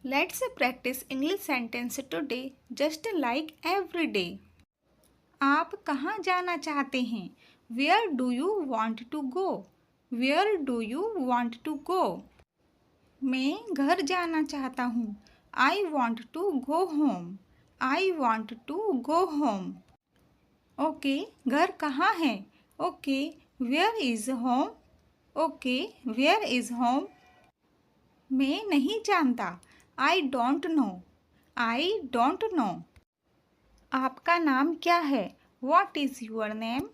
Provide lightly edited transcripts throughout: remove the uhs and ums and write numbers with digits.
Let's practice English sentence today just like every day. आप कहाँ जाना चाहते हैं? Where do you want to go? Where do you want to go? मैं घर जाना चाहता हूँ. I want to go home. I want to go home. Okay, घर कहाँ है? Okay, where is home? Okay, where is home? मैं नहीं जानता. I don't know. I don't know. आपका नाम क्या है? What is your name?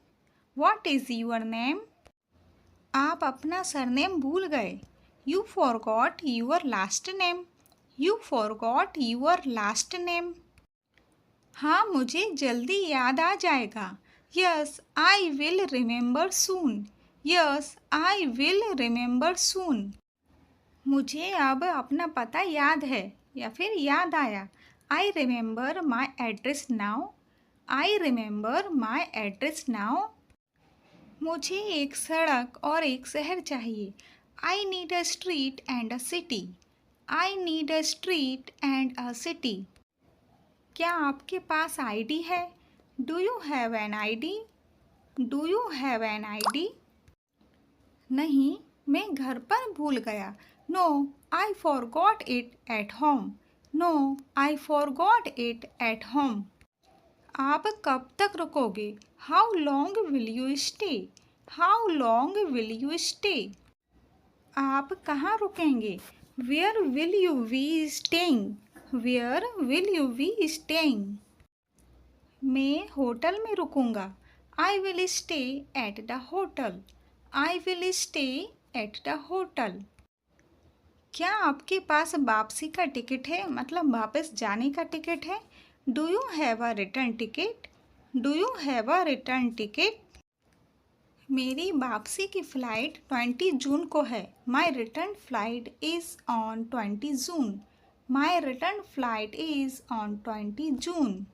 What is your name? आप अपना सरनेम भूल गए. You forgot your last name. You forgot your last name. हाँ, मुझे जल्दी याद आ जाएगा. Yes, I will remember soon. Yes, I will remember soon. मुझे अब अपना पता याद है या फिर याद आया. I remember my address now. I remember my address now. मुझे एक सड़क और एक शहर चाहिए. I need a street and a city. I need a street and a city. क्या आपके पास ID है? Do you have an ID? Do you have an ID? नहीं, मैं घर पर भूल गया. No, I forgot it at home. No, I forgot it at home. आप कब तक रुकोगे? How long will you stay? How long will you stay? आप कहाँ रुकेंगे? Where will you be staying? Where will you be staying? मैं hotel में रुकूंगा. I will stay at the hotel. I will stay at the hotel. क्या आपके पास वापसी का टिकट है? मतलब वापस जाने का टिकट है? Do you have a return ticket? Do you have a return ticket? मेरी वापसी की फ़्लाइट 20 जून को है. My return flight is on 20 June. My return flight is on 20 June.